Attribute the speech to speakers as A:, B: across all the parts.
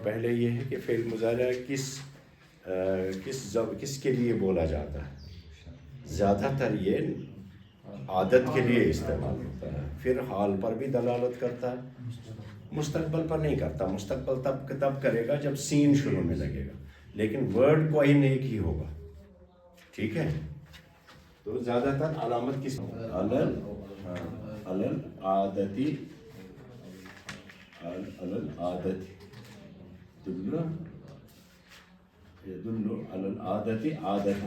A: پہلے یہ ہے کہ فعل مضارع کس کے لیے بولا جاتا ہے؟ زیادہ تر یہ عادت کے لیے استعمال ہوتا ہے، پھر حال پر بھی دلالت کرتا ہے، مستقبل پر نہیں کرتا۔ مستقبل تب کرے گا جب سین شروع میں لگے گا، لیکن ورڈ کوئی ایک ہی ہوگا، ٹھیک ہے؟ تو زیادہ تر علامت کس العادتی يدل على العادة عادة،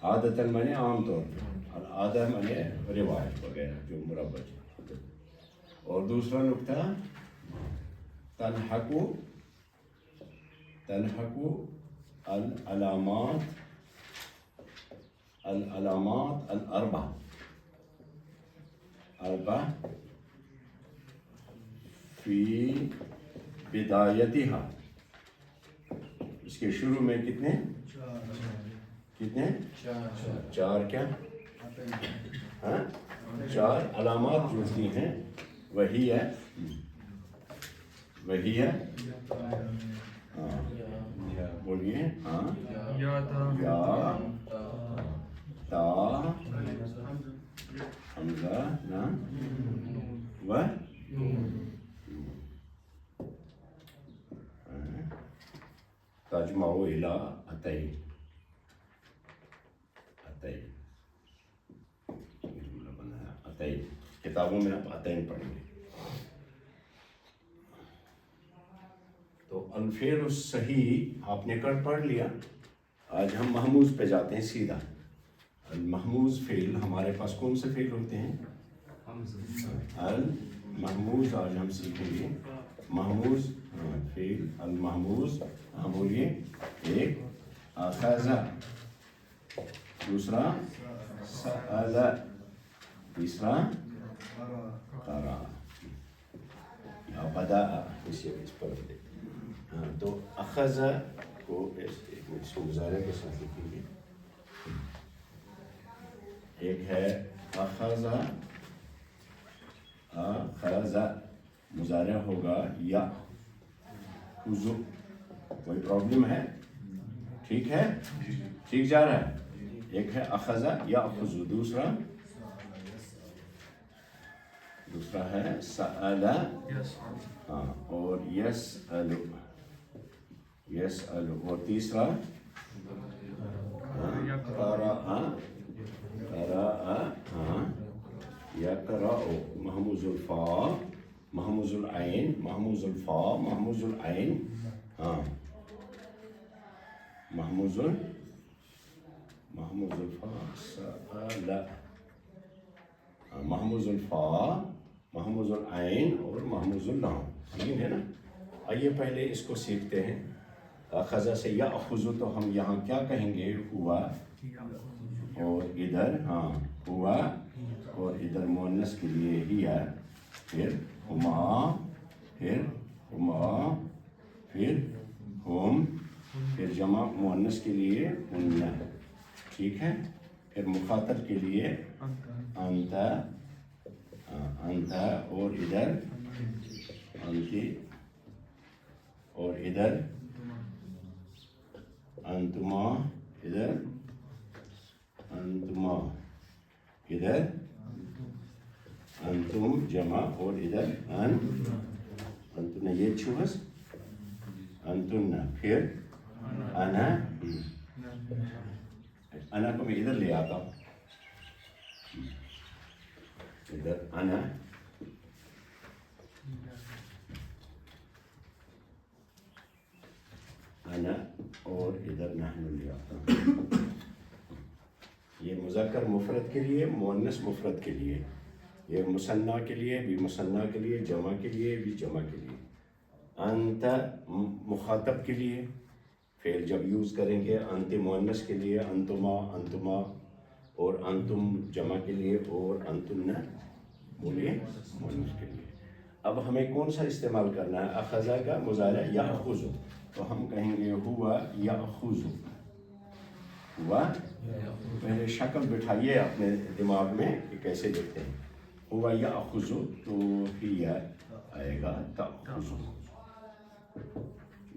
A: عادة معنی عام طور پر، العادہ معنی روایت وغیرہ جو مربع۔ اور دوسرا نکتہ تلحق العلامات الاربع فی بدایتها، اس کے شروع میں کتنے چار کیا ہاں چار علامات جڑتی ہیں، وہی ہے بولیے ہاں، یا تا حمزہ نا و تجمع الى اتین جملہ بنایا اتین، کتابوں میں آپ اتین پڑھیں گے۔ تو الفعل الصحیح آپ نے پڑھ لیا۔ آج ہم محموز پہ جاتے ہیں سیدھا۔ المحموز فعل ہمارے پاس کون سے فعل ہوتے ہیں؟ المحموز آج ہم سیکھیں گے۔ محموز فعل المحموز، ہاں بولیے، ایک اخذ، دوسرا سأل، تیسرا قرأ یا بدأ، اس پر تو اخذ کو اس کو مضارع کے ساتھ لکھیں گے۔ ایک ہے اخذ، مضارع ہوگا یا خذ، کوئی پرابلم ہے؟ ٹھیک ہے، ٹھیک جا رہا ہے۔ ایک ہے اخذ یا خذ، دوسرا ہے سأل، ہاں، اور یسأل، اور تیسرا قرأ، ہاں، یقرأ، محموز الفاء، محموز العین، محموز الفاء، محموز العین، ہاں، محموز الفاء، سأل، محموز الفاء، محموز العین اور محموز اللام، تین ہے نا۔ آئیے پہلے اس کو سیکھتے ہیں۔ اخذ سے یأخذ، تو ہم یہاں کیا کہیں گے؟ ہوا، اور ادھر ہاں ہوا، اور ادھر مؤنث کے لیے ہی ہے، پھر ہما، پھر ہما، پھر ہم، پھر جمع مؤنث کے لیے ان، ٹھیک ہے؟ پھر مخاطب کے لیے انت، اور ادھر انتی، اور ادھر انتما، ادھر انتما، ادھر انتم جمع، اور ادھر انتن، یہ چھوس انتن، پھر انا کو میں ادھر لے آتا ہوں، ادھر انا، اور ادھر نحن لے آتا ہوں۔ یہ مذکر مفرد کے لیے، مؤنث مفرد کے لیے، یہ مثنیٰ کے لیے بھی، مثنیٰ کے لیے، جمع کے لیے بھی، جمع کے لیے۔ انت مخاطب کے لیے فعل جب یوز کریں گے، انت مؤنث کے لیے انتما، انتما، اور انتم جمع کے لیے، اور انتن بولیے مؤنث کے لیے۔ اب ہمیں کون سا استعمال کرنا ہے؟ اخذ کا مضارع یأخذ، تو ہم کہیں گے ہوا یأخذ، ہوا، پہلے شکل بٹھائیے اپنے دماغ میں کہ کیسے دیکھتے ہیں۔ ہوا یأخذ تو ہی آئے گا تأخذ،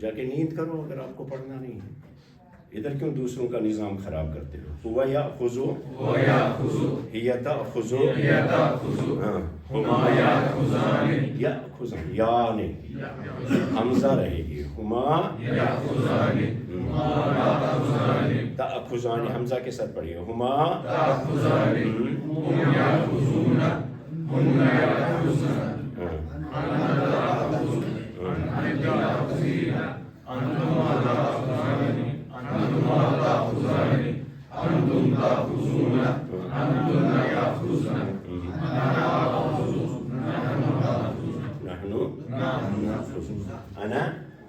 A: جا کے نیند کرو اگر آپ کو پڑھنا نہیں ہے. ادھر کیوں دوسروں کا نظام خراب کرتے ہو؟ ہوا یأخذ ہی تأخذ ہما یأخذان یا نہیں حمزہ رہے گی. ہما تأخذان حمزہ کے ساتھ پڑھیے. ہما انا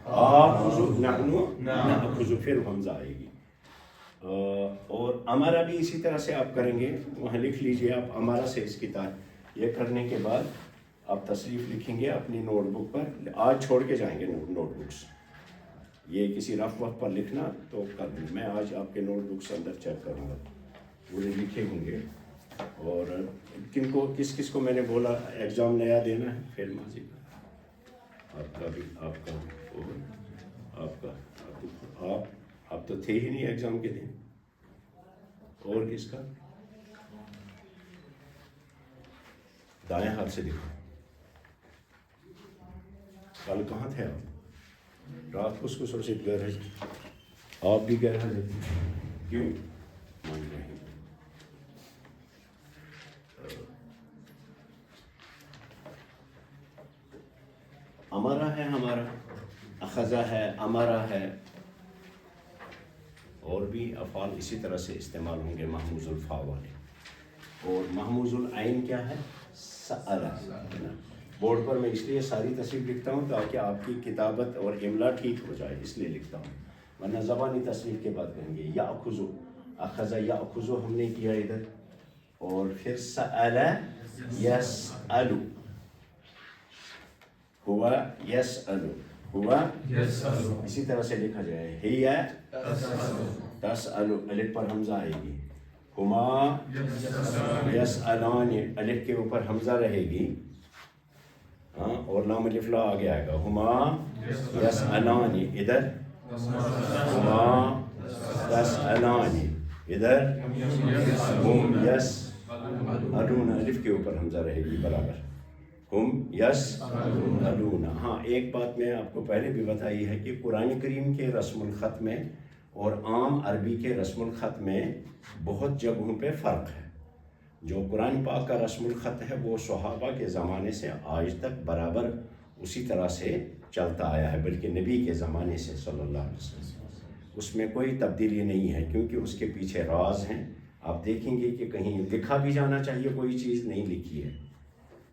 A: آخذ نحن نأخذ پھر حمزہ آئے گی. اور امارا بھی اسی طرح سے آپ کریں گے. وہاں لکھ لیجئے آپ امارا سے اس کی یہ کرنے کے بعد آپ تصریف لکھیں گے اپنی نوٹ بک پر. آج چھوڑ کے جائیں گے نوٹ بکس. یہ کسی رف وقت پر لکھنا تو کر دیں. میں آج آپ کے نوٹ بکس اندر چیک کروں گا پورے لکھے ہوں گے. اور کن کو کس کو میں نے بولا ایگزام نیا دینا ہے فعل ماضی کا. آپ کا بھی آپ کا اور آپ کا آپ تو تھے ہی نہیں ایگزام کے دن. اور کس کا دائیں ہاتھ سے دکھاؤ. کل کہاں تھے آپ؟ رات کو سوچت گئے رہے. آپ بھی گئے رہے کیوں مان رہے ہیں؟ امارا ہے ہمارا، اخذہ ہے، امارا ہے، اور بھی افعال اسی طرح سے استعمال ہوں گے محموز الفا والے. اور محموز العین کیا ہے؟ سألہ. بورڈ پر میں اس لیے ساری تصریف لکھتا ہوں تاکہ آپ کی کتابت اور املا ٹھیک ہو جائے، اس لیے لکھتا ہوں. ورنہ زبانی تصریف کے بعد کہیں گے یأخذ، اخذ یأخذ ہم نے کیا ادھر. اور پھر سأل یسأل، ہوا یسأل، ہوا اسی طرح سے لکھا جائے. ہی تسأل، الف پر حمزہ آئے گی. ہما یسألان، الف کے اوپر حمزہ رہے گی اور لام الف لا آگے آئے گا. ہما یسألان، ادھر ہما تسألان، ادھر ہم یسألون، الف کے اوپر حمزہ رہے گی برابر. ہم یسألون. ہاں ایک بات میں آپ کو پہلے بھی بتائی ہے کہ قرآن کریم کے رسم الخط میں اور عام عربی کے رسم الخط میں بہت جگہوں پہ فرق ہے. جو قرآن پاک کا رسم الخط ہے وہ صحابہ کے زمانے سے آج تک برابر اسی طرح سے چلتا آیا ہے، بلکہ نبی کے زمانے سے صلی اللہ علیہ وسلم اس میں کوئی تبدیلی نہیں ہے، کیونکہ اس کے پیچھے راز ہیں. آپ دیکھیں گے کہ کہیں لکھا بھی جانا چاہیے کوئی چیز نہیں لکھی ہے،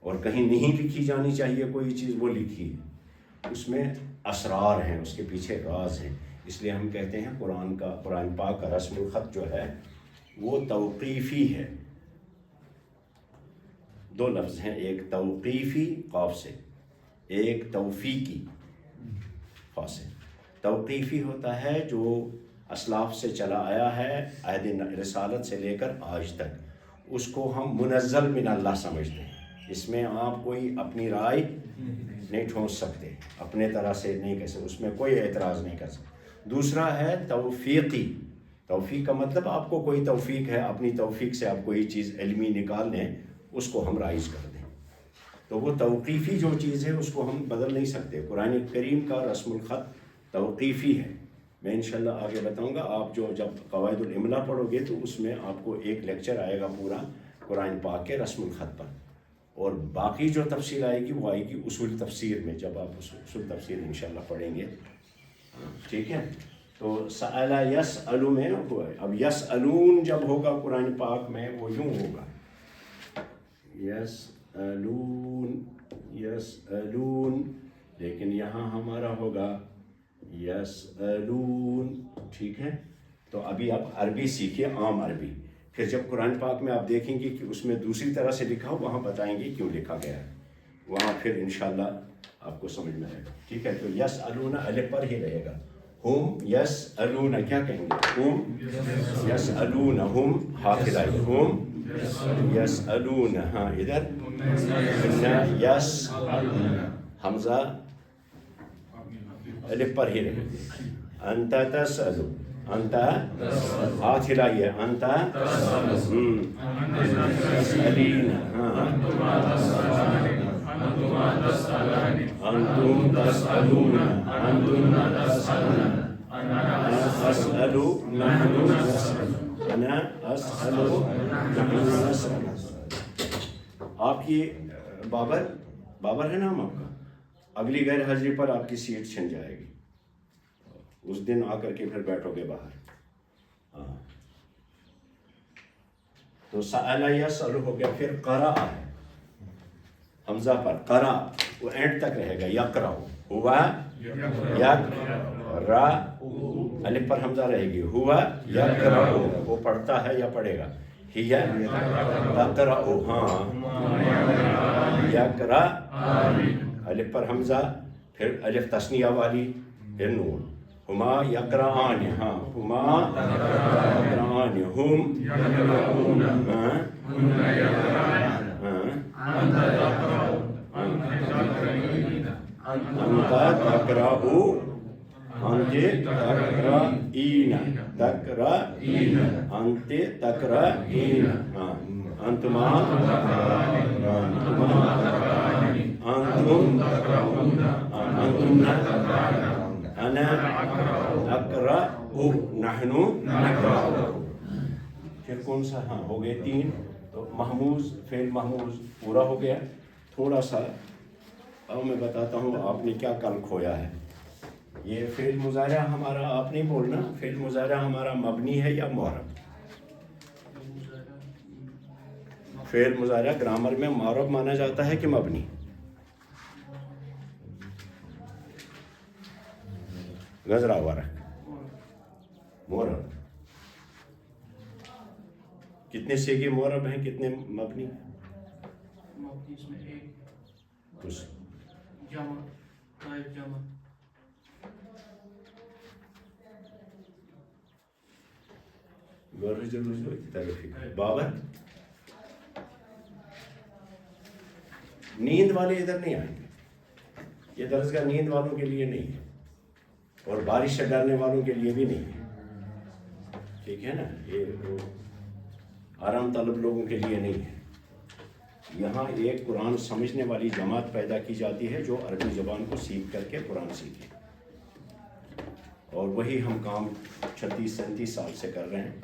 A: اور کہیں نہیں لکھی جانی چاہیے کوئی چیز وہ لکھی ہے. اس میں اسرار ہیں، اس کے پیچھے راز ہیں. اس لیے ہم کہتے ہیں قرآن پاک کا رسم الخط جو ہے وہ توقیفی ہے. دو لفظ ہیں، ایک توقیفی قاف سے، ایک توفیقی فا سے. توقیفی ہوتا ہے جو اسلاف سے چلا آیا ہے عہد رسالت سے لے کر آج تک، اس کو ہم منزل من اللہ سمجھتے ہیں. اس میں آپ کوئی اپنی رائے نہیں ٹھونس سکتے، اپنے طرح سے نہیں کہہ سکتے، اس میں کوئی اعتراض نہیں کر سکتے. دوسرا ہے توفیقی. توفیق کا مطلب آپ کو کوئی توفیق ہے، اپنی توفیق سے آپ کوئی چیز علمی نکال لیں، اس کو ہم رائج کر دیں. تو وہ توقیفی جو چیز ہے اس کو ہم بدل نہیں سکتے. قرآن کریم کا رسم الخط توقیفی ہے. میں انشاءاللہ آگے بتاؤں گا. آپ جب قواعد الاملا پڑھو گے تو اس میں آپ کو ایک لیکچر آئے گا پورا قرآن پاک کے رسم الخط پر، اور باقی جو تفصیل آئے گی وہ آئے گی اصول تفسیر میں، جب آپ اصول تفسیر انشاءاللہ پڑھیں گے. ٹھیک ہے. تو سأل یسأل میں ہوا ہے. اب یسألون جب ہوگا قرآن پاک میں وہ یوں ہوگا، یسألون یسألون، لیکن یہاں ہمارا ہوگا یسألون. ٹھیک ہے. تو ابھی آپ عربی سیکھیے، عام عربی. پھر جب قرآن پاک میں آپ دیکھیں گے کہ اس میں دوسری طرح سے لکھا ہو، وہاں بتائیں گے کیوں لکھا گیا ہے، وہاں پھر انشاءاللہ آپ کو سمجھ میں آئے گا. ٹھیک ہے. تو یسألون الف پر ہی رہے گا. ہم یسألون کیا کہیں گے؟ ہم یسألون، ہم حافظ آئی، ہم یسألون. ہاں ادھر یس حمزہ الف پر ہی رہے گی. انت تسألو, انت ہاتھ ہلائیے, انت تسألین, انتم تسألون, انتم تسألون, انا اسألو نحن نسأل, انا اسألو نحن نسأل. آپ کی بابر ہے نام آپ کا, اگلی غیر حاضری پر آپ کی سیٹ چھن جائے گی, اس دن آ کر کے پھر بیٹھو گے باہر. ہاں تو سأل یسأل ہو گیا. پھر قرأ ہے حمزہ پر, قرأ وہ اینڈ تک رہے گا. یقرأ ہوا یقرأ, الف پر حمزہ رہے گی. ہوا یقرأ وہ پڑھتا ہے یا پڑھے گا. ہی تقرأ, ہاں یقرأ, الف پر حمزہ, پھر الف تثنیہ والی, پھر نون. ہما یقرآن, ہاں ہما یقرآن, ہم انت تقرأ, انت تقرئین, تقرئین, انت تقرئین, انتما انتم انتم انا اقرأ, نحن نقرأ. پھر کون سا, ہاں ہو گئے 3. تو محموز, فعل محموز پورا ہو گیا. تھوڑا سا اب میں بتاتا ہوں آپ نے کیا کل کھویا ہے. یہ فعل مضارع ہمارا, آپ نہیں بولنا, فعل مضارع ہمارا مبنی ہے یا معرب. فعل مضارع گرامر میں معرب مانا جاتا ہے کہ مبنی. گزرا ورق معرب. کتنے سیگے معرب ہیں, کتنے مبنی؟
B: اس میں ایک جمع, غائب جمع.
A: بابر, نیند والے ادھر نہیں آئیں گے, یہ درسگاہ نیند والوں کے لیے نہیں ہے, اور بارش سے ڈرنے والوں کے لیے بھی نہیں ہے, ٹھیک ہے نا. یہ آرام طلب لوگوں کے لیے نہیں ہے. یہاں ایک قرآن سمجھنے والی جماعت پیدا کی جاتی ہے جو عربی زبان کو سیکھ کر کے قرآن سیکھے, اور وہی ہم کام 36-37 سال سے کر رہے ہیں.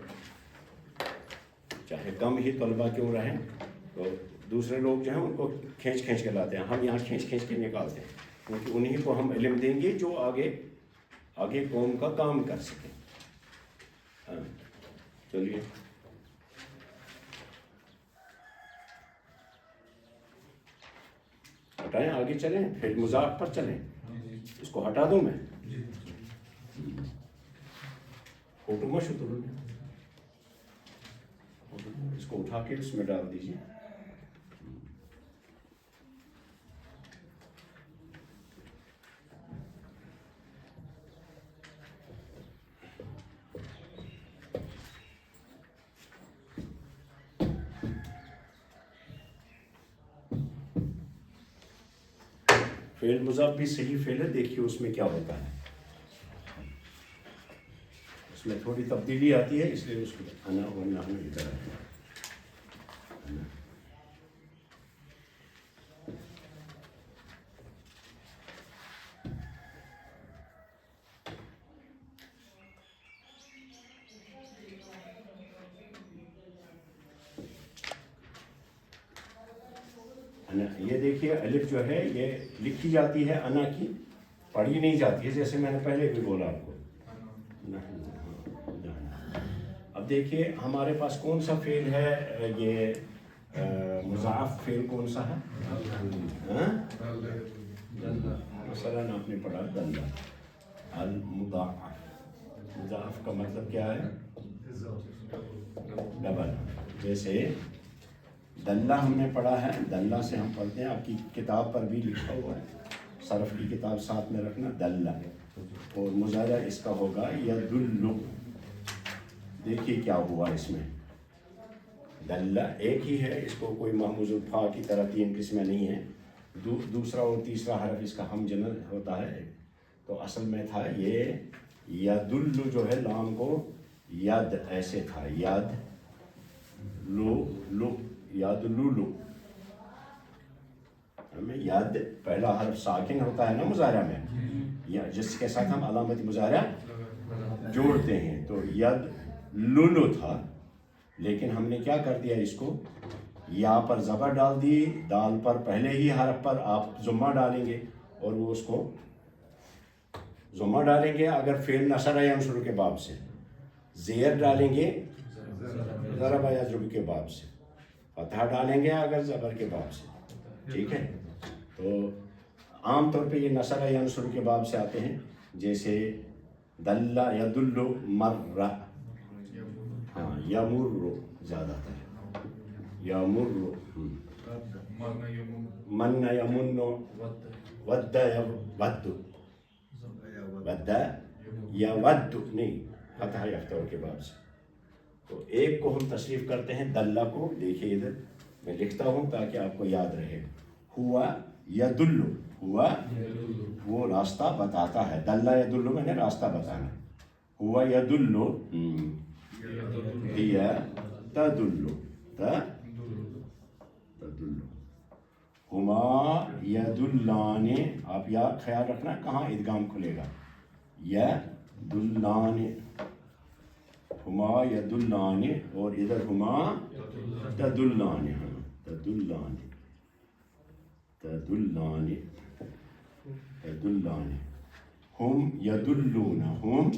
A: چاہے کم ہی طلبہ کیوں رہیں, تو دوسرے لوگ جو ہیں ان کو کھینچ کے لاتے ہیں, ہم یہاں کھینچ کے نکالتے ہیں, کیونکہ انہیں کو ہم علم دیں گے جو آگے قوم کا کام کر سکیں. ہاں چلیے ہٹائیں, آگے چلیں, پھر مذاق پر چلیں. اس کو ہٹا دوں میں, فوٹو میں شروع, اس کو اٹھا کے اس میں ڈال دیجیے. فعل مضاف بھی صحیح فعل ہے, دیکھیے اس میں کیا ہوتا ہے. اس میں تھوڑی تبدیلی آتی ہے, اس لیے اس کو انا و نحن ادھر ہے. یہ دیکھیے الف جو ہے یہ لکھی جاتی ہے انا کی, پڑھی نہیں جاتی ہے, جیسے میں نے پہلے بھی بولا آپ کو. اب دیکھیے ہمارے پاس کون سا فعل ہے, یہ مضاعف فعل کون سا ہے. مثلاً آپ نے پڑھا دلہ, المضاعف. مضاعف کا مطلب کیا ہے, ڈبل. جیسے دلہ ہم نے پڑھا ہے, دلہ سے ہم پڑھتے ہیں, آپ کی کتاب پر بھی لکھا ہوا ہے, صرف کی کتاب ساتھ میں رکھنا, دلہ. اور مضارع اس کا ہوگا یدل. دیکھیے کیا ہوا اس میں, دلہ ایک ہی ہے, اس کو کوئی محموز الفا کی طرح 3 قسمیں نہیں ہیں. دوسرا اور تیسرا حرف اس کا ہم جنر ہوتا ہے, تو اصل میں تھا یہ یدل جو ہے لام کو ید ایسے تھا ید لو ید لولو ہمیں ید پہلا حرف ساکن ہوتا ہے نا مضارع میں یا جس کے ساتھ ہم علامت مضارع جوڑتے ہیں تو ید لولو تھا لیکن ہم نے کیا کر دیا اس کو یا پر زبر ڈال دی دال پر پہلے ہی حرف پر آپ ضمہ ڈالیں گے اور وہ اس کو ضمہ ڈالیں گے اگر فعل نصر ینصر کے باب سے زیر ڈالیں گے ضرب یضرب کے باب سے فتحہ ڈالیں گے اگر زبر کے باب سے ٹھیک ہے تو عام طور پہ یہ نصر ینصر کے باب سے آتے ہیں جیسے دل یدل مر ہاں یمر زیادہ تر یمر من یمن ود ود ود یا ود نہیں فتح یفتح کے باب سے تو ایک کو ہم تصریف کرتے ہیں دلہ کو دیکھیے ادھر میں لکھتا ہوں تاکہ آپ کو یاد رہے ہوا یدل ہوا وہ راستہ بتاتا ہے دلہ یدل میں نے راستہ بتانا ہوا یدل ہی تدل تدل ہما یدلان آپ یاد خیال رکھنا کہاں ادغام کھلے گا یدلان ہما یدلان اور ادھر ہما تدلان تدلان تدلان تدلان ہم یدلون ہم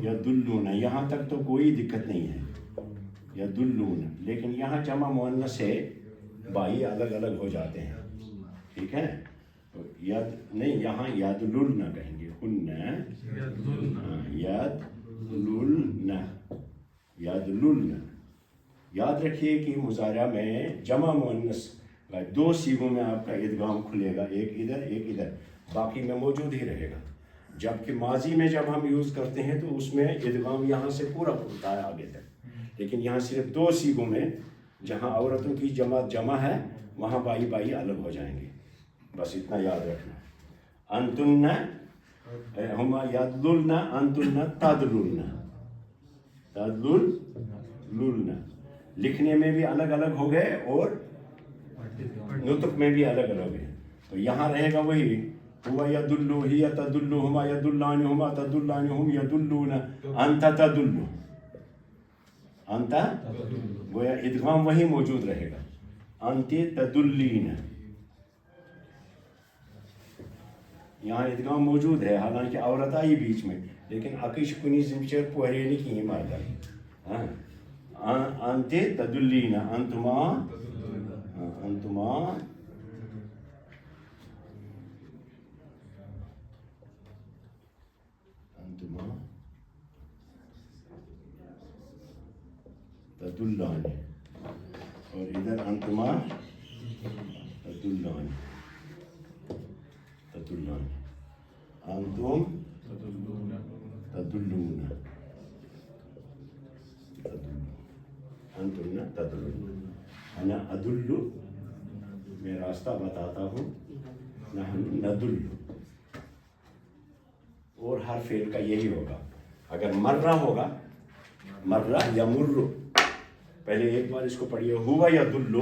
A: یدلون یہاں تک تو کوئی دقت نہیں ہے یدلون لیکن یہاں جمع مؤنث سے بائی الگ الگ ہو جاتے ہیں ٹھیک ہے ید نہیں یہاں یدلن کہیں گے ہن یدلن یدلن یاد رکھیے کہ مضارع میں جمع مؤنث دو سیغوں میں آپ کا ادغام کھلے گا ایک ادھر باقی میں موجود ہی رہے گا جبکہ ماضی میں جب ہم یوز کرتے ہیں تو اس میں ادغام یہاں سے پورا کھلتا ہے آگے تک لیکن یہاں صرف دو سیغوں میں جہاں عورتوں کی جمع ہے وہاں بائی الگ ہو جائیں گے بس اتنا یاد رکھنا انتن ہما یدلن انتن تدلن تدلن لکھنے میں بھی الگ الگ ہو گئے اور نطق میں بھی الگ الگ ہے تو یہاں رہے گا وہی ہوا یدل ہی تدل ہما یدلان ہما تدلان ہم یدلون انت تدل انت گویا ادغام وہی موجود رہے گا انت تدلین یہاں ادغام موجود ہے حالانکہ عورت آئی بیچ میں لیکن عقیش کنی زمچر پوہرینی کی مادہ انت تدلین انتما تدلان اور ادھر انتما تدلان تدلان انتم تدلون انتم تدلون انا ادل میں راستہ بتاتا ہوں نحن ندل اور ہر فعل کا یہی ہوگا اگر مرہ ہوگا مرہ یمر پہلے ایک بار اس کو پڑھیے ہوا یدل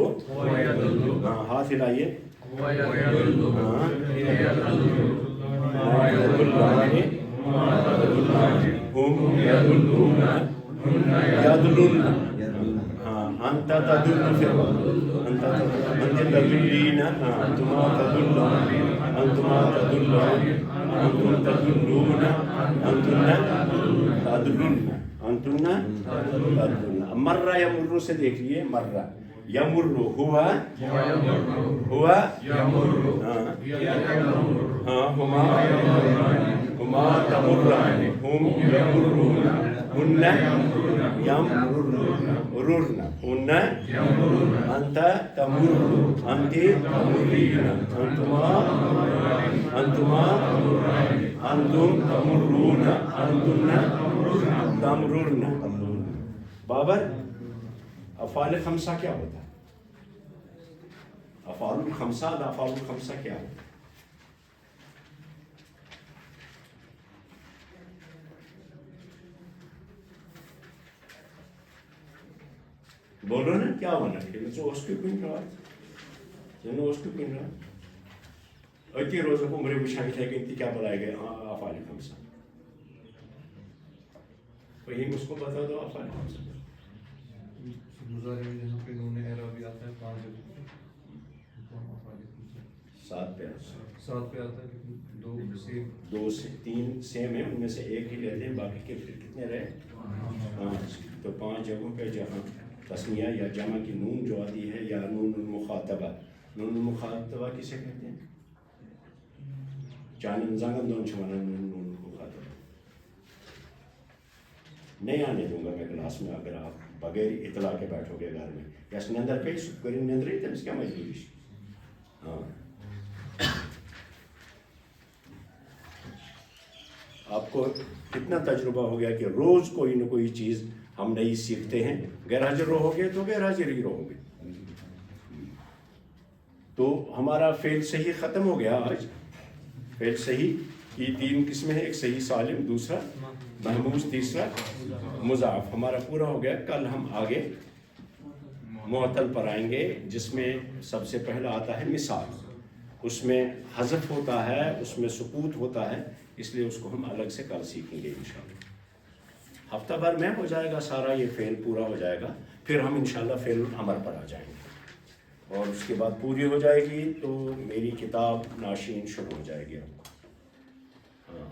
A: ہاں ہاتھ ہلائیے انت تدل انت تدلین انتما تدلان انتما تدلان انتم تدلون انتن تدلن انتن تدلن مرہ یمر سے دیکھ لیے مرہ یمر ہوا ہما تمران ہم یمرون ہن یمررن ہن انت تمر انت تمرین انتما انتم تمرون انتن تمررن بابر افعال خمسہ کیا ہوتا ہے افعال الخمسہ کیا ہوتا ہے بولو نا کیا ہونا ہے اس کی کن اس کی کن اتی روز عمر وچھان تھے کہ کیا بلائے گئے افعال خمسہ وہی اس کو بتا دو افعال خمسہ
C: مضارع میں جہاں پہ نون اعرابی آتا ہے 5
A: 7 پہ
C: آتا ہے لیکن
A: 2 سے 3 سیم ہے، ان میں سے ایک ہی لیتے ہیں، باقی کے پھر کتنے رہے 5. تو 5 جگہوں پہ جہاں تسنیہ یا جمع کی نون جو آتی ہے یا نون المخاطبہ، نون المخاطبہ کسے کہتے ہیں؟ چانن زنگن دون چھوانا نون المخاطبہ. نہیں آنے دوں گا میں کلاس میں اگر آپ بغیر اطلاع کے بیٹھو گے گھر میں یا نندر پہ سکری نندر ہی تمس کیا مجبوری. ہاں آپ کو کتنا تجربہ ہو گیا کہ روز کوئی نہ کوئی چیز ہم نئی سیکھتے ہیں. غیر حاضر رہو گے تو غیر حاضر ہی رہو گے. تو ہمارا فعل صحیح ختم ہو گیا. آج فعل صحیح کی 3 قسمیں ہیں، ایک صحیح سالم، دوسرا محموز، تیسرا مضاعف. ہمارا پورا ہو گیا. کل ہم آگے معطل پر آئیں گے جس میں سب سے پہلا آتا ہے مثال. اس میں حذف ہوتا ہے، اس میں سکوت ہوتا ہے، اس لیے اس کو ہم الگ سے کل سیکھیں گے انشاءاللہ. ہفتہ بھر میں ہو جائے گا سارا یہ فعل پورا ہو جائے گا. پھر ہم انشاءاللہ فعل الامر پر آ جائیں گے اور اس کے بعد پوری ہو جائے گی تو میری کتاب ناشین شروع ہو جائے گی.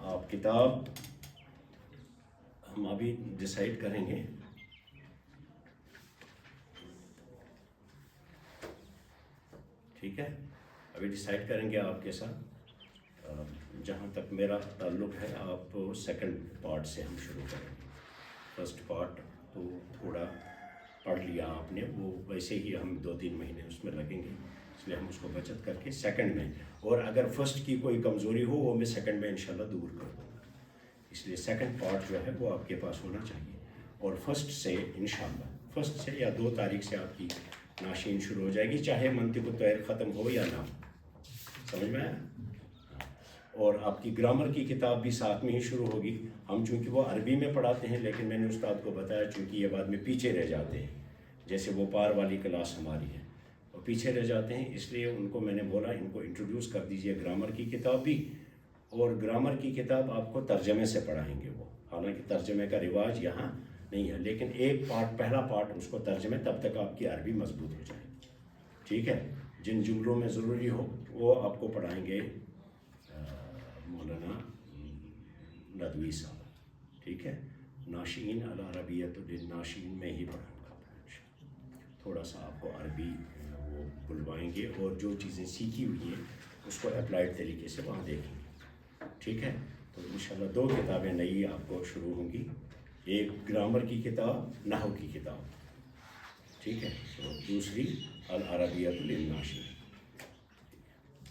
A: آپ کتاب ہم ابھی ڈیسائیڈ کریں گے. ٹھیک ہے، ابھی ڈیسائیڈ کریں گے آپ کے ساتھ. جہاں تک میرا تعلق ہے آپ سیکنڈ پارٹ سے ہم شروع کریں گے. فرسٹ پارٹ تو تھوڑا پڑھ لیا آپ نے، وہ ویسے ہی ہم 2-3 مہینے اس میں لگیں گے، اس لیے ہم اس کو بچت کر کے سیکنڈ میں، اور اگر فرسٹ کی کوئی کمزوری ہو وہ میں سیکنڈ میں انشاءاللہ دور کر دوں گا. اس لیے سیکنڈ پارٹ جو ہے وہ آپ کے پاس ہونا چاہیے. اور فرسٹ سے انشاءاللہ فرسٹ سے یا 2 تاریخ سے آپ کی ناشین شروع ہو جائے گی، چاہے منطق الطیر ختم ہو یا نہ ہو. سمجھ میں آیا؟ اور آپ کی گرامر کی کتاب بھی ساتھ میں ہی شروع ہوگی. ہم چونکہ وہ عربی میں پڑھاتے ہیں لیکن میں نے استاد کو بتایا چونکہ یہ بعد میں پیچھے رہ جاتے ہیں، جیسے وہ پار والی کلاس ہماری ہے وہ پیچھے رہ جاتے ہیں، اس لیے ان کو میں نے بولا ان کو انٹروڈیوس کر دیجئے گرامر کی کتاب بھی. اور گرامر کی کتاب آپ کو ترجمے سے پڑھائیں گے وہ، حالانکہ ترجمے کا رواج یہاں نہیں ہے، لیکن ایک پارٹ پہلا پارٹ اس کو ترجمے، تب تک آپ کی عربی مضبوط ہو جائے گی. ٹھیک ہے، جن جملوں میں ضروری ہو وہ آپ کو پڑھائیں گے مولانا ندوی صاحب. ٹھیک ہے، ناشین العربیۃ للناشین میں ہی پڑھاؤں گا. تھوڑا سا آپ کو عربی وہ بلوائیں گے اور جو چیزیں سیکھی ہوئی ہیں اس کو اپلائیڈ طریقے سے وہاں دیکھیں گے. ٹھیک ہے، تو انشاءاللہ 2 کتابیں نئی آپ کو شروع ہوں گی. ایک گرامر کی کتاب، نحو کی کتاب. ٹھیک ہے، تو دوسری العربیۃ للناشین.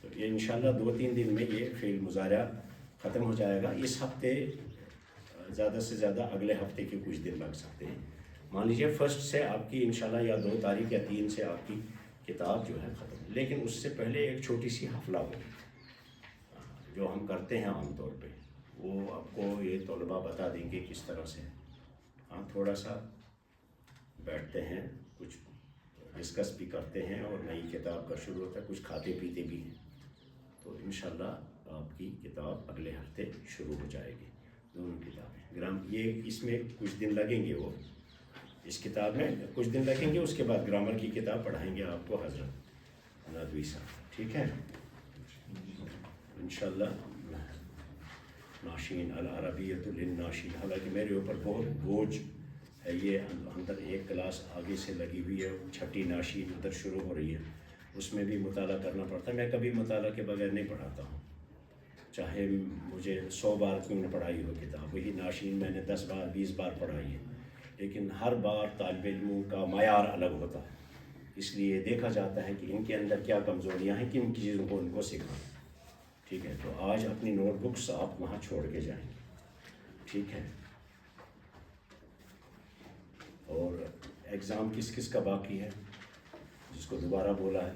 A: تو یہ انشاءاللہ 2-3 دن میں یہ فعل مضارع ختم ہو جائے گا. اس ہفتے زیادہ سے زیادہ اگلے ہفتے کے کچھ دن لگ سکتے ہیں. مان لیجیے فرسٹ سے آپ کی انشاءاللہ یا 2 تاریخ یا 3 سے آپ کی کتاب جو ہے ختم. لیکن اس سے پہلے ایک چھوٹی سی حفلہ ہو جو ہم کرتے ہیں عام طور پہ، وہ آپ کو یہ طلباء بتا دیں گے کس طرح سے. ہاں تھوڑا سا بیٹھتے ہیں، کچھ ڈسکس بھی کرتے ہیں اور نئی کتاب کا شروع ہوتا ہے، کچھ کھاتے پیتے بھی ہیں. تو انشاءاللہ آپ کی کتاب اگلے ہفتے شروع ہو جائے گی. دونوں کتابیں یہ اس میں کچھ دن لگیں گے، وہ اس کتاب میں کچھ دن لگیں گے. اس کے بعد گرامر کی کتاب پڑھائیں گے آپ کو حضرت ندوی صاحب. ٹھیک ہے، انشاءاللہ. ناشین العربیۃ للناشین. حالانکہ میرے اوپر بہت بوجھ ہے، یہ اندر ایک کلاس آگے سے لگی ہوئی ہے، 6ٹھی ناشین ادھر شروع ہو رہی ہے، اس میں بھی مطالعہ کرنا پڑتا ہے. میں کبھی مطالعہ کے بغیر نہیں پڑھاتا ہوں، چاہے مجھے 100 بار کیوں نہ پڑھائی ہو کتاب. وہی ناشین میں نے 10 بار 20 بار پڑھائی ہے، لیکن ہر بار طالب علموں کا معیار الگ ہوتا ہے. اس لیے دیکھا جاتا ہے کہ ان کے اندر کیا کمزوریاں ہیں، کن چیزوں کو ان کو سکھائیں. ٹھیک ہے، تو آج اپنی نوٹ بکس آپ وہاں چھوڑ کے جائیں گے. ٹھیک ہے، اور ایگزام کس کس کا باقی ہے جس کو دوبارہ بولا ہے؟